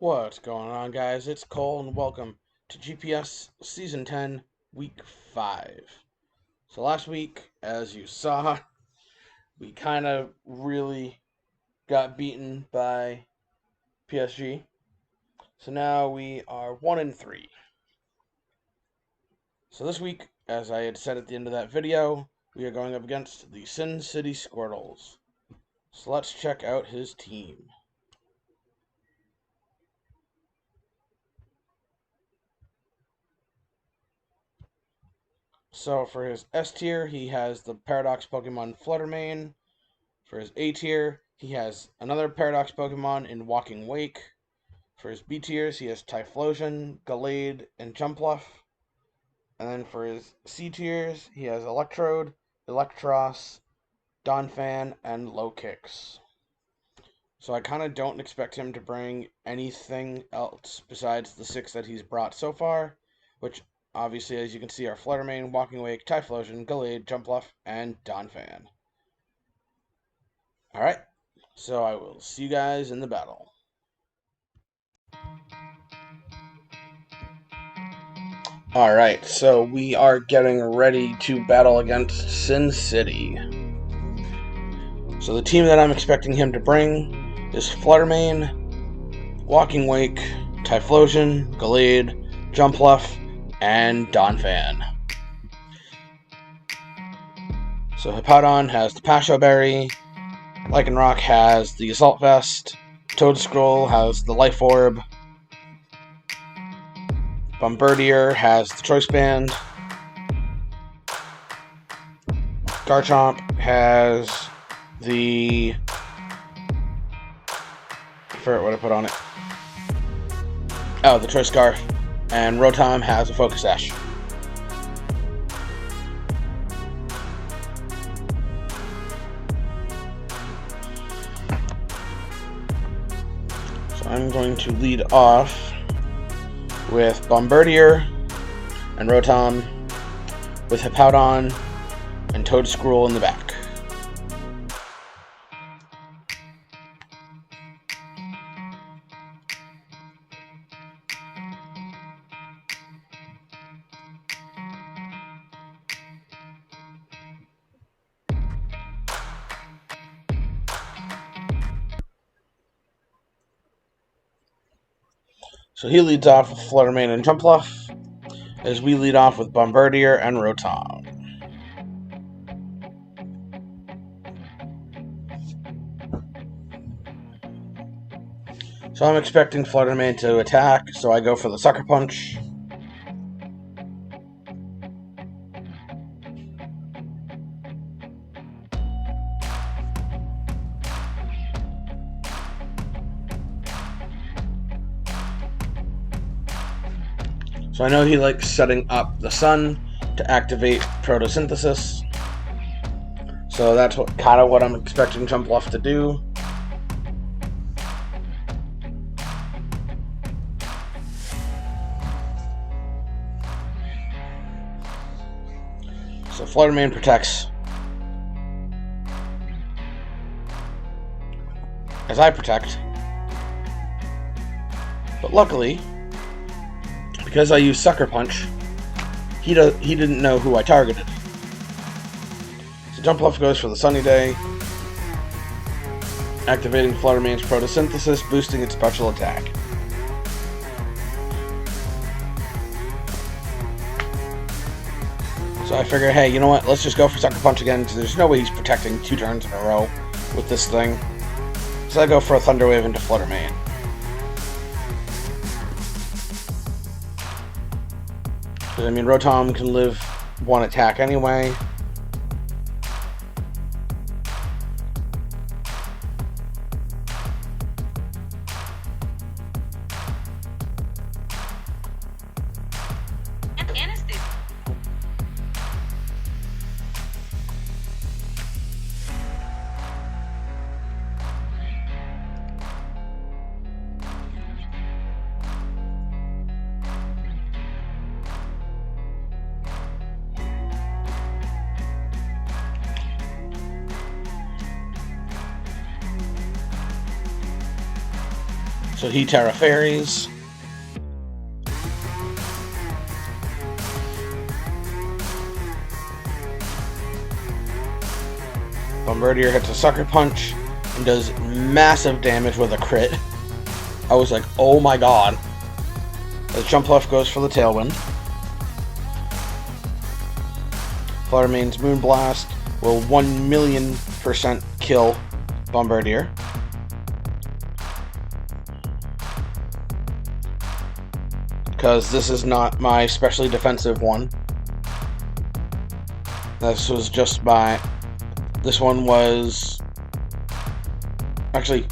What's going on, guys? It's Cole, and welcome to GPS Season 10, Week 5. So last week, as you saw, we kind of really got beaten by PSG. So now we are 1-3. So this week, as I had said at the end of that video, we are going up against the Sin City Squirtles. So let's check out his team. So for his S tier, he has the Paradox Pokemon Flutter. For his A tier, he has another Paradox Pokemon in Walking Wake. For his B tiers, he has Typhlosion, Gallade, and Jumpluff. And then for his C tiers, he has Electrode, Eelektross, Donphan, and Low Kicks. So I kind of don't expect him to bring anything else besides the 6 that he's brought so far, which obviously, as you can see, are Flutter, Walking Wake, Typhlosion, Gallade, Jumpluff, and Donphan. Alright, so I will see you guys in the battle. Alright, so we are getting ready to battle against Sin City. So the team that I'm expecting him to bring is Flutter, Walking Wake, Typhlosion, Gallade, Jumpluff, and Donphan. So Hippowdon has the Pasho Berry, Lycanroc has the Assault Vest, Toedscruel has the Life Orb, Bombirdier has the Choice Band, Garchomp has the... I forget what I put on it. Oh, the Choice Scarf, and Rotom has a Focus Sash. So I'm going to lead off with Bombirdier and Rotom, with Hippowdon and Toedscruel in the back. So he leads off with Flutter and Jumpluff, as we lead off with Bombardier and Rotom. So I'm expecting Flutter to attack, so I go for the Sucker Punch. So I know he likes setting up the sun to activate photosynthesis. So that's kind of what I'm expecting Jumpluff to do. So Flutter protects as I protect. But luckily, because I used Sucker Punch, he didn't know who I targeted. So Jumpluff goes for the Sunny Day, activating Fluttermane's photosynthesis, boosting its special attack. So I figure, hey, you know what? Let's just go for Sucker Punch again, because there's no way he's protecting 2 turns in a row with this thing. So I go for a Thunder Wave into Fluttermane. I mean, Rotom can live 1 attack anyway. So he Terra Fairies. Bombirdier hits a Sucker Punch and does massive damage with a crit. I was like, oh my god. As Jumpluff goes for the Tailwind. Flutter Mane's Moonblast will 1,000,000% kill Bombirdier. Because this is not my specially defensive one. This was just my... This one was... Actually...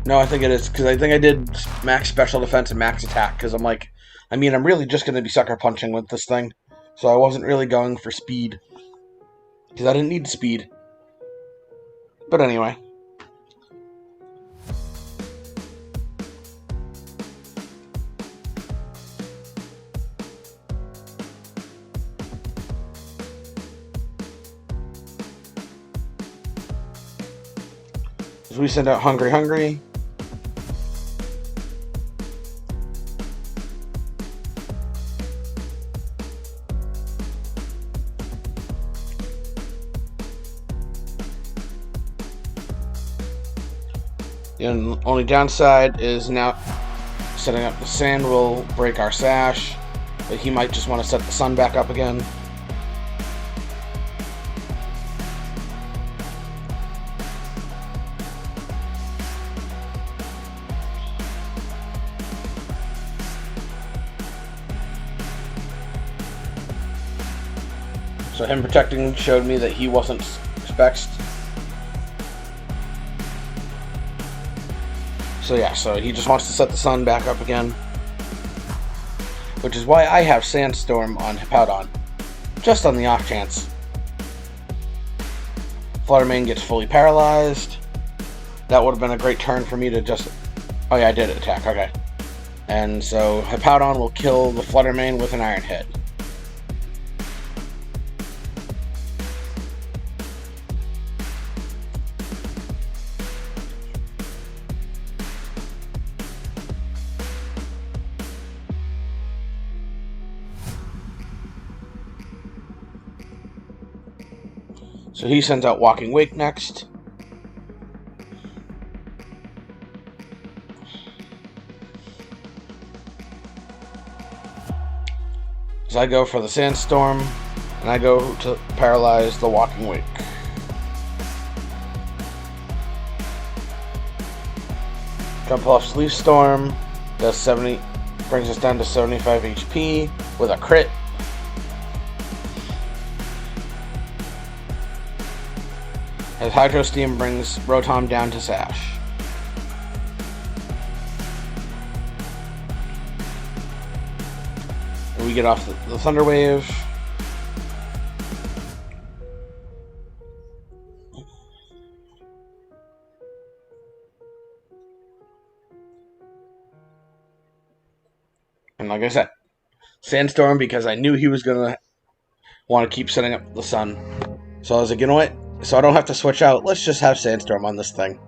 No, I think it is, because I think I did max special defense and max attack, because I'm like... I mean, I'm really just going to be sucker punching with this thing. So I wasn't really going for speed. Because I didn't need speed. But anyway. As we send out Hungry Hungry. The only downside is now setting up the sand will break our sash, but he might just want to set the sun back up again. So him protecting showed me that he wasn't spexed. So yeah, so he just wants to set the sun back up again. Which is why I have Sandstorm on Hippowdon. Just on the off chance. Flutter Mane gets fully paralyzed. That would have been a great turn for me to just... Oh yeah, I did attack, okay. And so Hippowdon will kill the Flutter Mane with an Iron Head. So he sends out Walking Wake next. So I go for the Sandstorm, and I go to paralyze the Walking Wake. Jumpluff's Leaf Storm does 70, brings us down to 75 HP with a crit. As Hydro Steam brings Rotom down to Sash. And we get off the Thunder Wave. And like I said, Sandstorm because I knew he was going to want to keep setting up the sun. So I was like, you know what? So I don't have to switch out. Let's just have Sandstorm on this thing.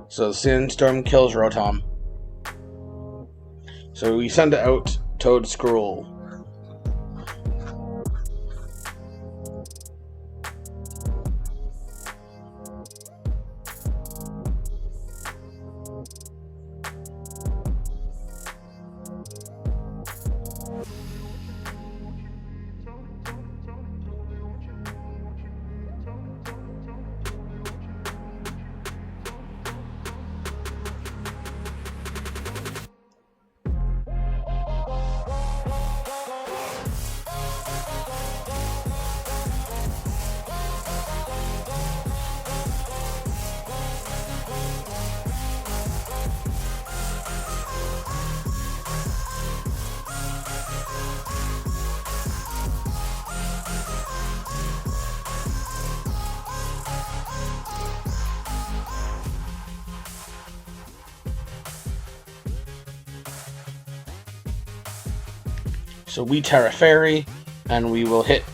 So Sandstorm kills Rotom. So we send out Toedscruel. So we Terra Fairy, and we will hit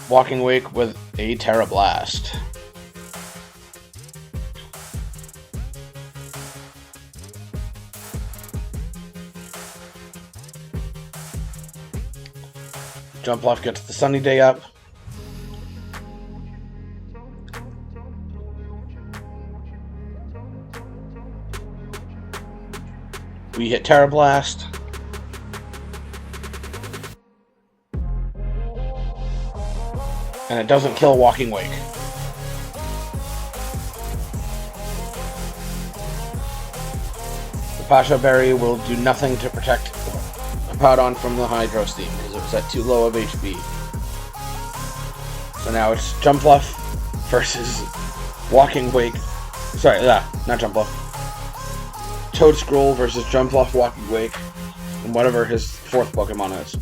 Walking Wake with a Terra Blast. Jumpluff gets the Sunny Day up. We hit Terra Blast. And it doesn't kill Walking Wake. The Pasha Berry will do nothing to protect Hippowdon from the Hydro Steam because it was at too low of HP. So now it's Jumpluff versus Walking Wake. Sorry, not Jumpluff. Toedscruel versus Jumpluff, Walking Wake, and whatever his fourth Pokemon is.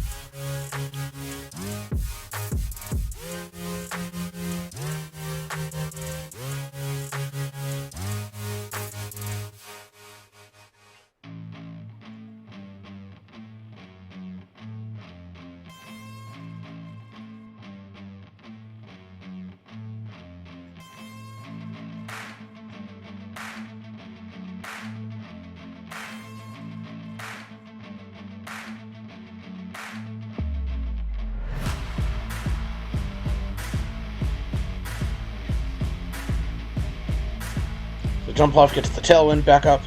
Jumpluff gets the Tailwind back up.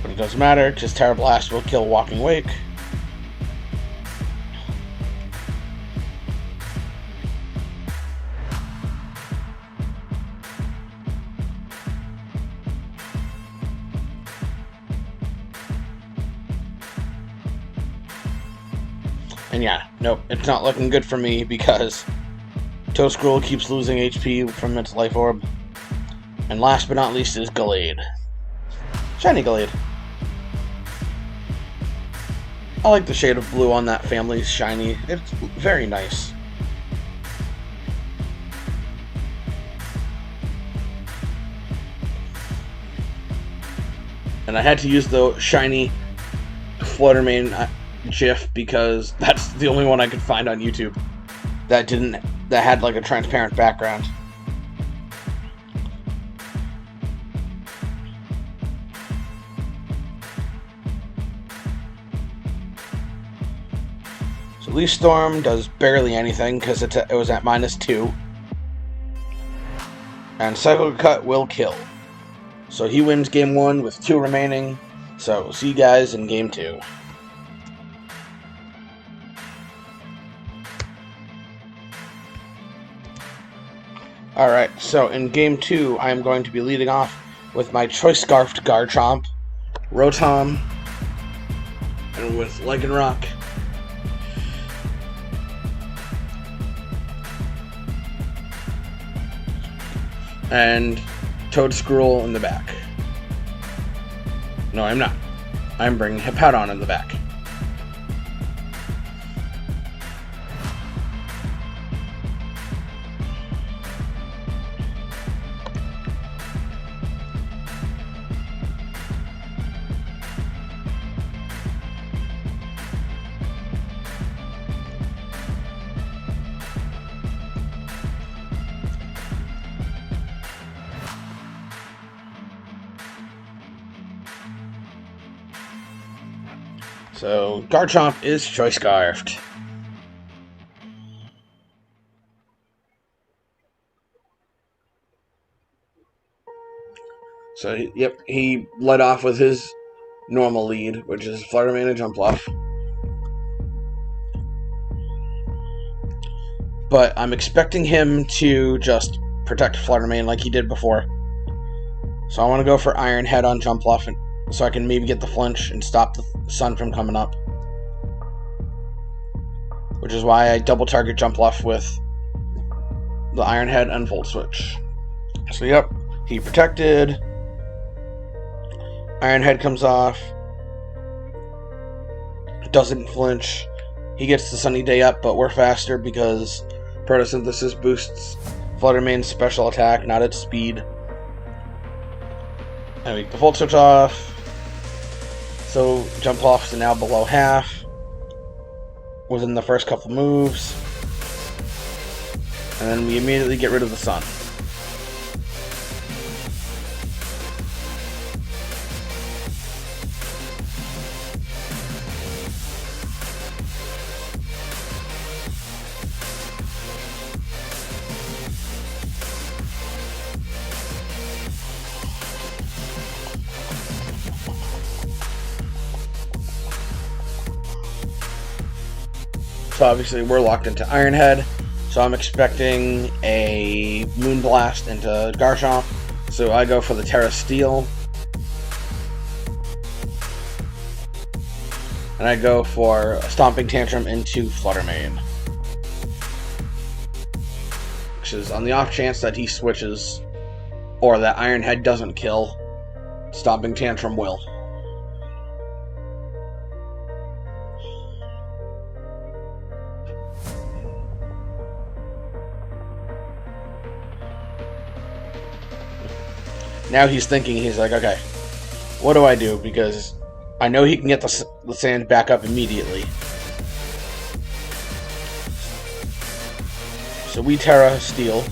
But it doesn't matter, because Terra Blast will kill Walking Wake. And yeah, nope, it's not looking good for me because Toedscruel keeps losing HP from its Life Orb. And last but not least is Gallade. Shiny Gallade. I like the shade of blue on that family's shiny. It's very nice. And I had to use the shiny Flutter main GIF because that's the only one I could find on YouTube that had like a transparent background. So Leaf Storm does barely anything because it was at -2. And Psycho Cut will kill. So he wins game 1 with 2 remaining. So we'll see you guys in game 2. Alright, so in game 2, I am going to be leading off with my Choice Scarfed Garchomp, Rotom, and with Lycanroc. And Toedscruel in the back. No, I'm not. I'm bringing Hippowdon in the back. So, Garchomp is Choice Scarfed. So, yep, he led off with his normal lead, which is Flutter Main and Jumpluff. But I'm expecting him to just protect Flutter Main like he did before. So I want to go for Iron Head on Jumpluff so I can maybe get the flinch and stop the sun from coming up. Which is why I double target Jumpluff with the Iron Head and Volt Switch. So yep, he protected. Iron Head comes off. Doesn't flinch. He gets the Sunny Day up, but we're faster because Photosynthesis boosts Flutter Main's special attack, not its speed. And we get the Volt Switch off. So Jumpluff's now below half within the first couple moves. And then we immediately get rid of the sun. So obviously we're locked into Iron Head, so I'm expecting a Moonblast into Garchomp, so I go for the Terra Steel. And I go for a Stomping Tantrum into Flutter Mane. Which is on the off chance that he switches, or that Iron Head doesn't kill, Stomping Tantrum will. Now he's thinking, he's like, okay, what do I do? Because I know he can get the sand back up immediately. So we Terra Steel.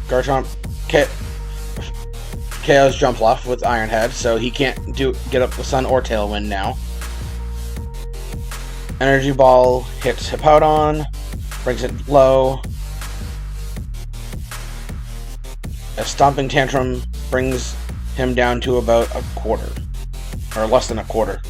Garchomp KO's Jumpluff with Iron Head, so he can't get up the Sun or Tailwind now. Energy Ball hits Hippowdon, brings it low. A Stomping Tantrum brings him down to about a quarter, or less than a quarter.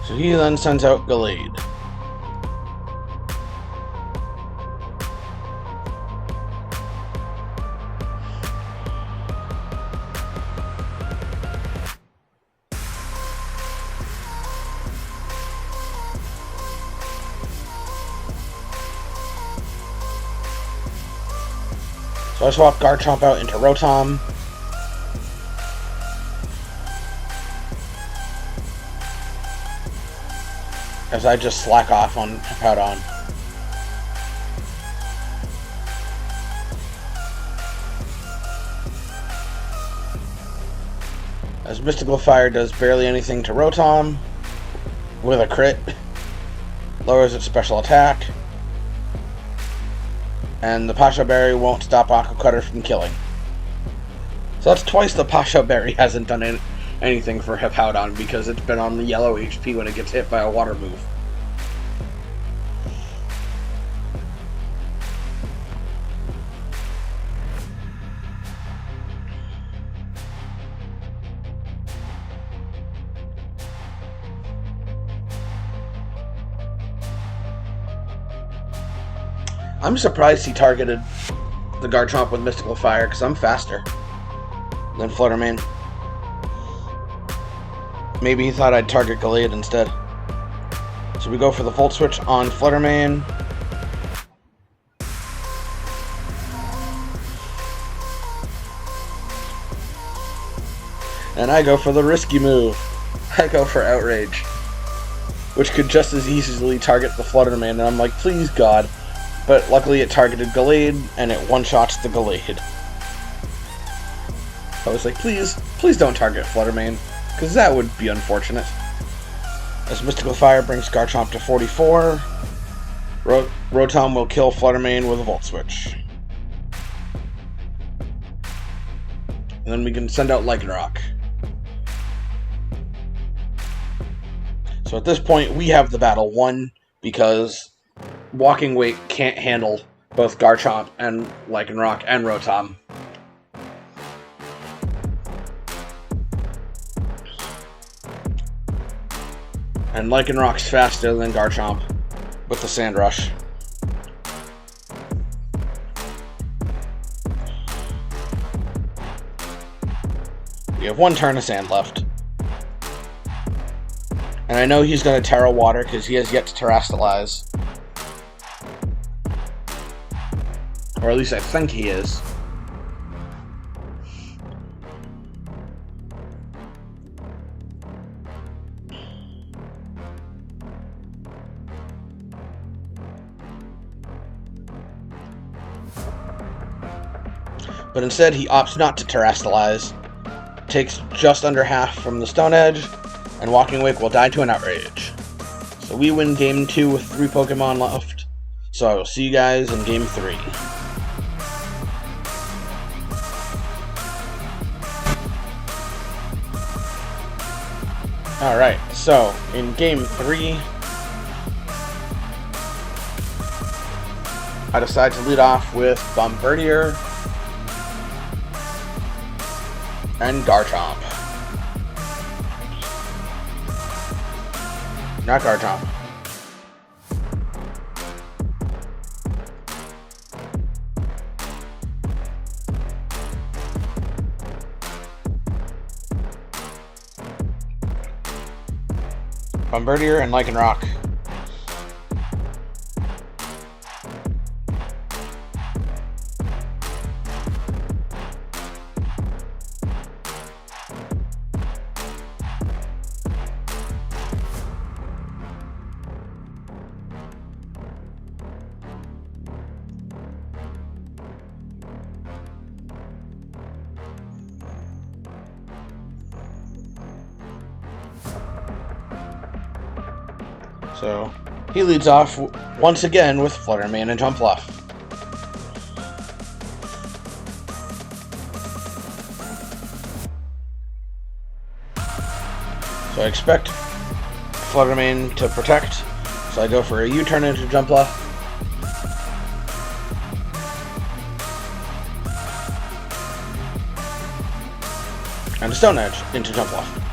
So he then sends out Gallade. So I swap Garchomp out into Rotom. As I just slack off on Hippowdon. As Mystical Fire does barely anything to Rotom, with a crit, lowers its special attack, and the Pasha Berry won't stop Aqua Cutter from killing. So that's twice the Pasha Berry hasn't done anything for Hippowdon because it's been on the yellow HP when it gets hit by a water move. I'm surprised he targeted the Garchomp with Mystical Fire because I'm faster than Flutter Mane. Maybe he thought I'd target Gallade instead. So we go for the Volt Switch on Flutter Mane. And I go for the risky move. I go for Outrage, which could just as easily target the Flutter Mane, and I'm like, please God. But luckily it targeted Gallade, and it one-shots the Gallade. I was like, please don't target Flutter Mane, because that would be unfortunate. As Mystical Fire brings Garchomp to 44. Rotom will kill Flutter Mane with a Volt Switch. And then we can send out Lycanroc. So at this point, we have the battle won because Walking Wake can't handle both Garchomp and Lycanroc and Rotom. And Lycanroc's faster than Garchomp with the Sand Rush. We have one turn of sand left. And I know he's going to Terra Water because he has yet to Terrastalize. Or at least I think he is. But instead he opts not to Terrastalize. Takes just under half from the Stone Edge, and Walking Wake will die to an Outrage. So we win Game 2 with 3 Pokemon left. So I will see you guys in Game 3. Alright, so in Game 3, I decide to lead off with Bombirdier and Garchomp. Not Garchomp. Bombirdier and Lycanroc. So, he leads off once again with Flutter Mane and Jumpluff. So I expect Flutter Mane to protect, so I go for a U-turn into Jumpluff. And a Stone Edge into Jumpluff.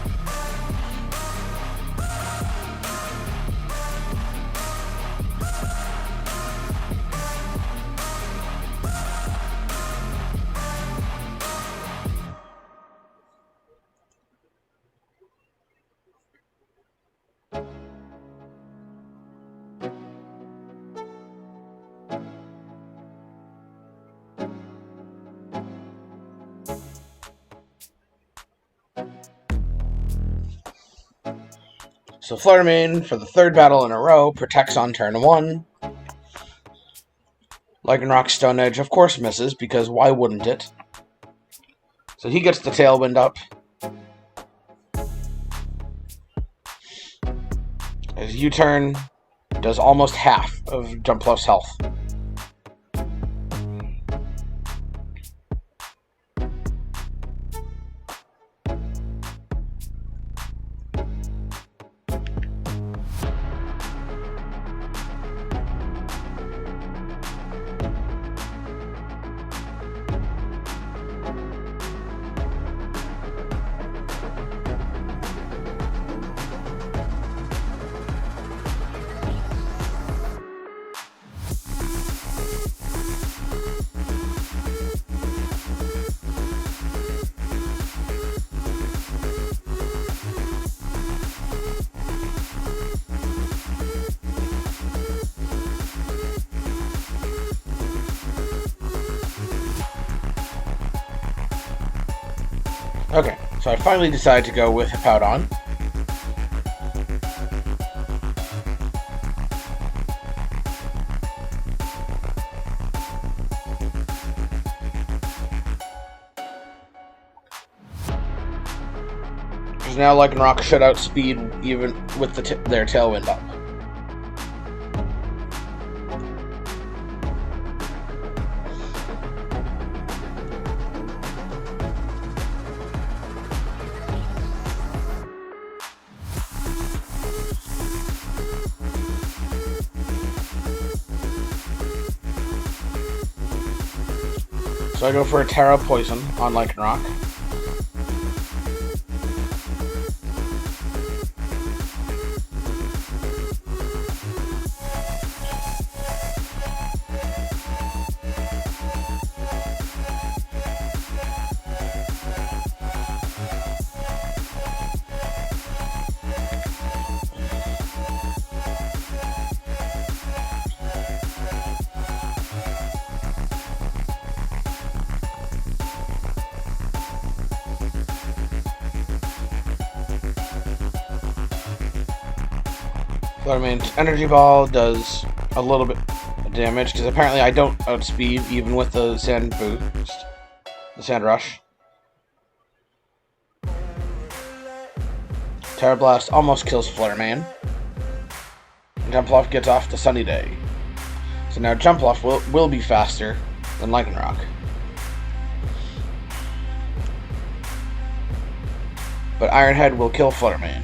So Flutter Mane, for the third battle in a row, protects on turn 1. Lycanroc Stone Edge, of course, misses, because why wouldn't it? So he gets the Tailwind up. His U-turn does almost half of Jumpluff's health. Okay, so I finally decide to go with Hippowdon. Because now Lycanroc should outspeed even with their Tailwind up. So I go for a Terra Poison on Lycanroc. Fluttermane's Energy Ball does a little bit of damage, because apparently I don't outspeed even with the Sand Boost. The Sand Rush. Terra Blast almost kills Fluttermane. Jumpluff gets off the Sunny Day. So now Jumpluff will be faster than Lycanroc. But Iron Head will kill Fluttermane.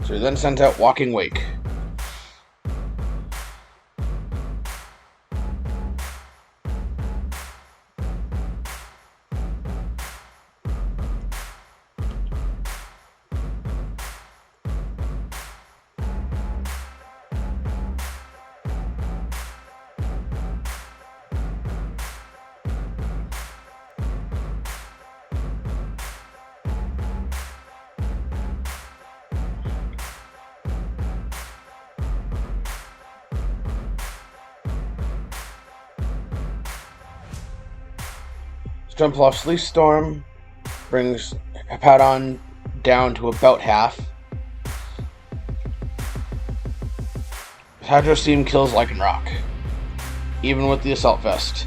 So he then sends out Walking Wake. Jumpluff's Leaf Storm brings Hippowdon down to about half. Hydro Steam kills Lycanroc, even with the Assault Vest.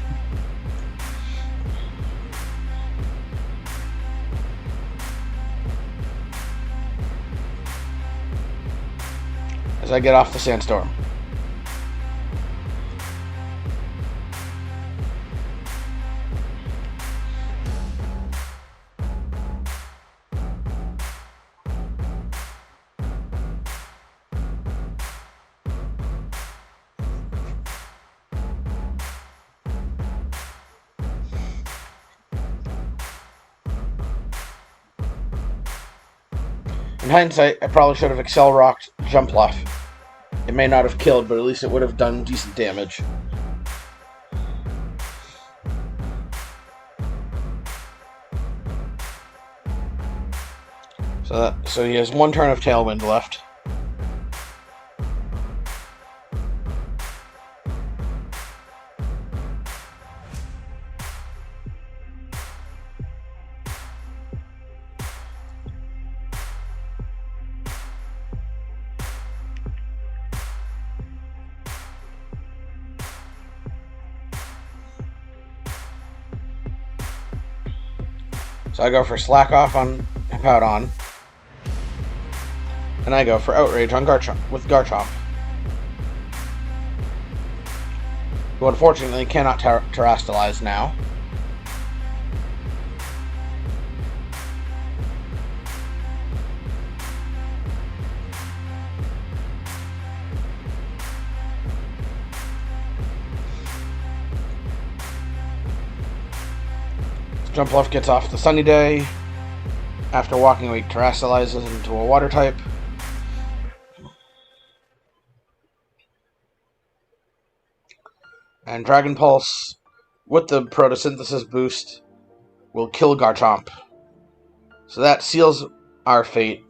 As I get off the Sandstorm. In hindsight, I probably should have Excel Rocked Jumpluff. It may not have killed, but at least it would have done decent damage. So he has one turn of Tailwind left. So I go for Slack Off on Hippowdon. And I go for Outrage on Garchomp with Garchomp. Who unfortunately cannot terrestrialize now. Jumpluff gets off the Sunny Day. After Walking Wake, terrestrializes into a Water type. And Dragon Pulse, with the Photosynthesis boost, will kill Garchomp. So that seals our fate.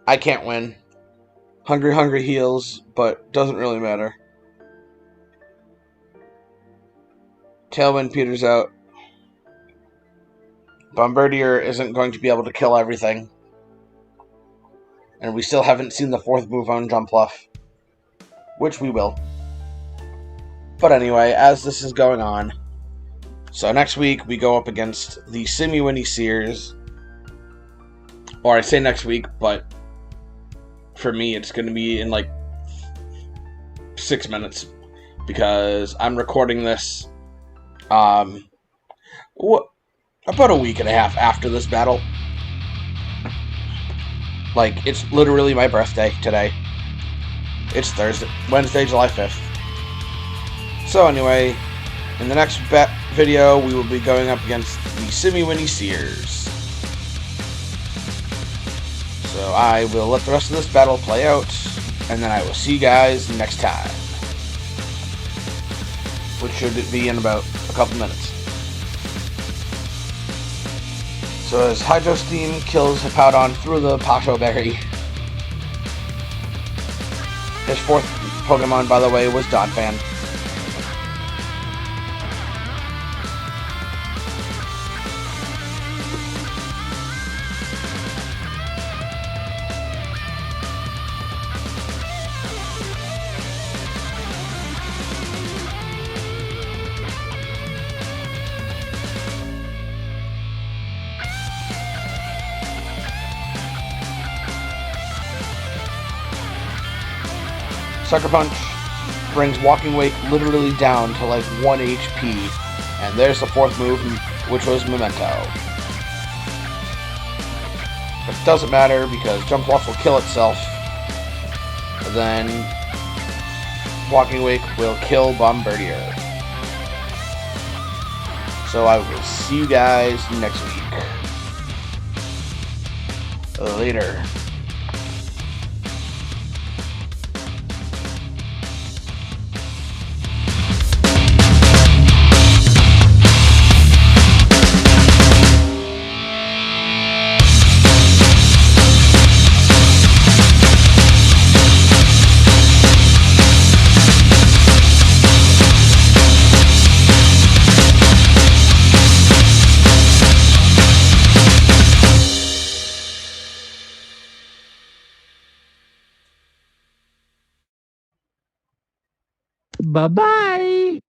I can't win. Hungry heals, but doesn't really matter. Tailwind peters out. Bombirdier isn't going to be able to kill everything. And we still haven't seen the 4th move on Jumpluff, which we will. But anyway, as this is going on, so next week we go up against the Simuini Sears. Or I say next week, but for me it's going to be in like 6 minutes. Because I'm recording this about a week and a half after this battle. Like, it's literally my birthday today. It's Wednesday, July 5th. So anyway, in the next video, we will be going up against the Simuini Sears. So I will let the rest of this battle play out, and then I will see you guys next time. Which should be in about a couple minutes. So as Hydro Steam kills Hippowdon through the Pasho Berry. His 4th Pokemon, by the way, was Donphan. Sucker Punch brings Walking Wake literally down to like 1 HP. And there's the 4th move, which was Memento. But it doesn't matter because Jumpluff will kill itself. And then Walking Wake will kill Bombirdier. So I will see you guys next week. Later. Bye-bye.